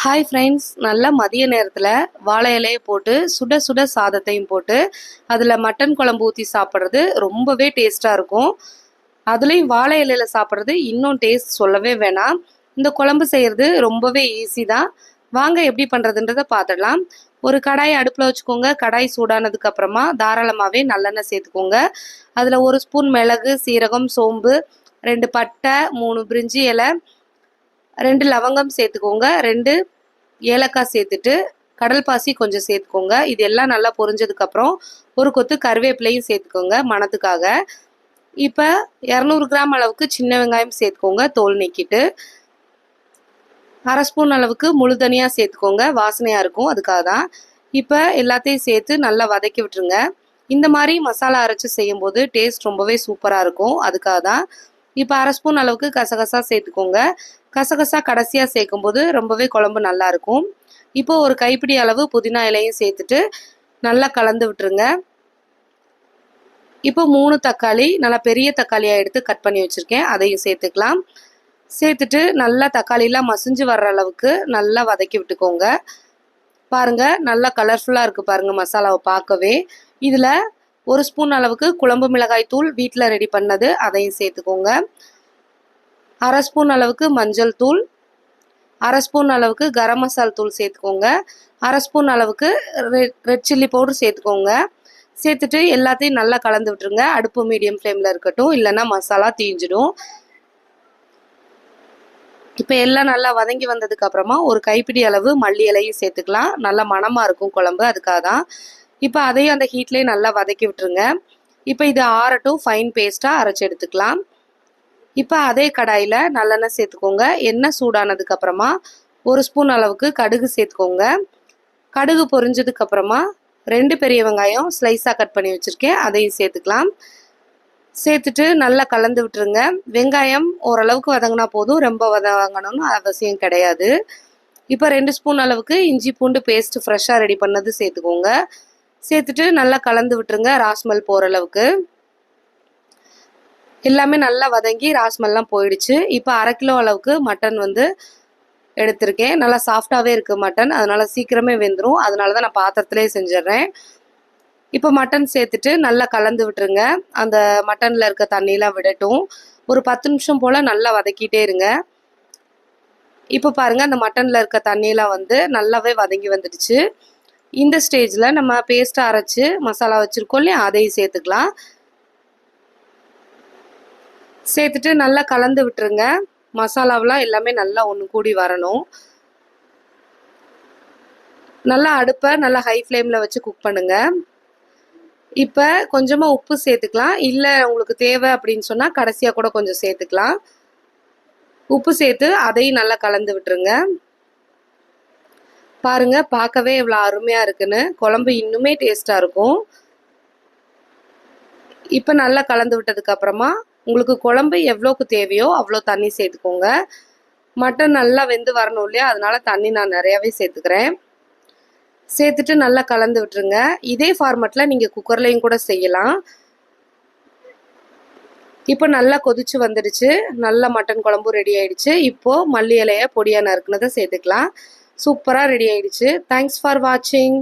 Hi friends, நல்ல மதிய நேரத்தில் வாழை இலையை போட்டு சுட சுட சாதத்தையும் போட்டு அதில் மட்டன் குழம்பு ஊற்றி சாப்பிட்றது ரொம்பவே டேஸ்ட்டாக இருக்கும். அதுலேயும் வாழை இலையில் சாப்பிட்றது இன்னும் டேஸ்ட் சொல்லவே வேணாம். இந்த குழம்பு செய்கிறது ரொம்பவே ஈஸி தான். வாங்க எப்படி பண்ணுறதுன்றதை பார்த்துடலாம். ஒரு கடாயை அடுப்பில் வச்சுக்கோங்க. கடாய் சூடானதுக்கு அப்புறமா தாராளமாகவே நல்லெண்ணெய் சேர்த்துக்கோங்க. அதில் 1 ஸ்பூன் மிளகு, சீரகம், சோம்பு, 2 பட்டை, 3 பிரிஞ்சி இலை, 2 லவங்கம் சேர்த்துக்கோங்க. 2 ஏலக்காய் சேர்த்துட்டு கடல் பாசி கொஞ்சம் சேர்த்துக்கோங்க. இது எல்லாம் நல்லா பொரிஞ்சதுக்கப்புறம் ஒரு கொத்து கருவேப்பிலையும் சேர்த்துக்கோங்க மணத்துக்காக. இப்போ 200 கிராம் அளவுக்கு சின்ன வெங்காயம் சேர்த்துக்கோங்க, தோல் நீக்கிட்டு. 1/2 ஸ்பூன் அளவுக்கு முழு தனியாக சேர்த்துக்கோங்க, வாசனையாக இருக்கும், அதுக்காக தான். இப்போ எல்லாத்தையும் சேர்த்து நல்லா வதக்கி விட்டுருங்க. இந்த மாதிரி மசாலா அரைச்சி செய்யும்போது டேஸ்ட் ரொம்பவே சூப்பராக இருக்கும், அதுக்காக தான். இப்போ 1/2 ஸ்பூன் அளவுக்கு கசகசா சேர்த்துக்கோங்க. கசகசா கடைசியாக சேர்க்கும்போது ரொம்பவே குழம்பு நல்லாயிருக்கும். இப்போ ஒரு கைப்பிடி அளவு புதினா இலையும் சேர்த்துட்டு நல்லா கலந்து விட்டுருங்க. இப்போ 3 தக்காளி, நல்லா பெரிய தக்காளியாக எடுத்து கட் பண்ணி வச்சுருக்கேன், அதையும் சேர்த்துக்கலாம். சேர்த்துட்டு நல்லா தக்காளியெலாம் மசிஞ்சு வர்ற அளவுக்கு நல்லா வதக்கி விட்டுக்கோங்க. பாருங்கள், நல்லா கலர்ஃபுல்லாக இருக்குது பாருங்கள் மசாலாவை பார்க்கவே. இதில் 1 ஸ்பூன் அளவுக்கு குழம்பு மிளகாய் தூள் வீட்டில் ரெடி பண்ணது, அதையும் சேர்த்துக்கோங்க. 1/2 ஸ்பூன் அளவுக்கு மஞ்சள் தூள், 1/2 ஸ்பூன் அளவுக்கு கரம் மசாலா தூள் சேர்த்துக்கோங்க. 1/2 ஸ்பூன் அளவுக்கு ரெட் சில்லி பவுடர் சேர்த்துக்கோங்க. சேர்த்துட்டு எல்லாத்தையும் நல்லா கலந்து விட்டுருங்க. அடுப்பு மீடியம் ஃப்ளேமில் இருக்கட்டும், இல்லைன்னா மசாலா தீஞ்சிடும். இப்போ எல்லாம் நல்லா வதங்கி வந்ததுக்கு அப்புறமா ஒரு கைப்பிடி அளவு மல்லி இலையும் சேர்த்துக்கலாம். நல்லா மணமாக இருக்கும் குழம்பு, அதுக்காக தான். இப்போ அதையும் அந்த ஹீட்லேயே நல்லா வதக்கி விட்டுருங்க. இப்போ இது ஆறட்டும், ஃபைன் பேஸ்ட்டாக அரைச்சி எடுத்துக்கலாம். இப்போ அதே கடாயில் நல்லெண்ணெய் சேர்த்துக்கோங்க. எண்ணெய் சூடானதுக்கு அப்புறமா 1 ஸ்பூன் அளவுக்கு கடுகு சேர்த்துக்கோங்க. கடுகு பொரிஞ்சதுக்கப்புறமா 2 பெரிய வெங்காயம் ஸ்லைஸாக கட் பண்ணி வச்சுருக்கேன், அதையும் சேர்த்துக்கலாம். சேர்த்துட்டு நல்லா கலந்து விட்டுருங்க. வெங்காயம் ஓரளவுக்கு வதங்கினா போதும், ரொம்ப வதங்கணும்னு அவசியம் கிடையாது. இப்போ 2 ஸ்பூன் அளவுக்கு இஞ்சி பூண்டு பேஸ்ட்டு ஃப்ரெஷ்ஷாக ரெடி பண்ணது சேர்த்துக்கோங்க. சேர்த்துட்டு நல்லா கலந்து விட்டுருங்க, ராஸ்மல் போகிற அளவுக்கு. எல்லாமே நல்லா வதங்கி ராஸ்மெல்லாம் போயிடுச்சு. இப்போ 1/2 கிலோ அளவுக்கு மட்டன் எடுத்திருக்கேன். நல்லா சாஃப்டாகவே இருக்குது மட்டன், அதனால் சீக்கிரமே வெந்துடும். அதனால தான் நான் பாத்திரத்துலேயே செஞ்சிட்றேன். இப்போ மட்டன் சேர்த்துட்டு நல்லா கலந்து விட்டுருங்க. அந்த மட்டனில் இருக்க தண்ணியெலாம் விடட்டும். ஒரு 10 நிமிஷம் போல் நல்லா வதக்கிட்டே இருங்க. இப்போ பாருங்கள், அந்த மட்டனில் இருக்க தண்ணியெலாம் நல்லாவே வதங்கி வந்துடுச்சு. இந்த ஸ்டேஜில் நம்ம பேஸ்ட்டை அரைச்சி மசாலா வச்சுருக்கோம் இல்லையா, அதையும் சேர்த்துக்கலாம். சேர்த்துட்டு நல்லா கலந்து விட்டுருங்க. மசாலாவெலாம் எல்லாமே நல்லா ஒன்று கூடி வரணும். நல்லா அடுப்பை நல்லா ஹை ஃப்ளேமில் வச்சு குக் பண்ணுங்கள். இப்போ கொஞ்சமாக உப்பு சேர்த்துக்கலாம். இல்லை உங்களுக்கு தேவை அப்படின்னு சொன்னால் கடைசியாக கூட கொஞ்சம் சேர்த்துக்கலாம். உப்பு சேர்த்து அதையும் நல்லா கலந்து விட்டுருங்க. பாருங்கள், பார்க்கவே இவ்வளோ அருமையாக இருக்குன்னு. குழம்பு இன்னுமே டேஸ்ட்டாக இருக்கும். இப்போ நல்லா கலந்து விட்டதுக்கப்புறமா உங்களுக்கு குழம்பு எவ்வளோக்கு தேவையோ அவ்வளோ தண்ணி சேர்த்துக்கோங்க. மட்டன் நல்லா வெந்து வரணும் இல்லையா, அதனால தண்ணி நான் நிறையாவே சேர்த்துக்கிறேன். சேர்த்துட்டு நல்லா கலந்து விட்டுருங்க. இதே ஃபார்மெட்டில் நீங்கள் குக்கர்லேயும் கூட செய்யலாம். இப்போ நல்லா கொதிச்சு வந்துடுச்சு. நல்லா மட்டன் குழம்பு ரெடி ஆயிடுச்சு. இப்போது மல்லி இலையை பொடியாக நறுக்குனதை சேர்த்துக்கலாம். சூப்பராக ரெடி ஆயிடுச்சு. தேங்க்ஸ் ஃபார் வாட்சிங்.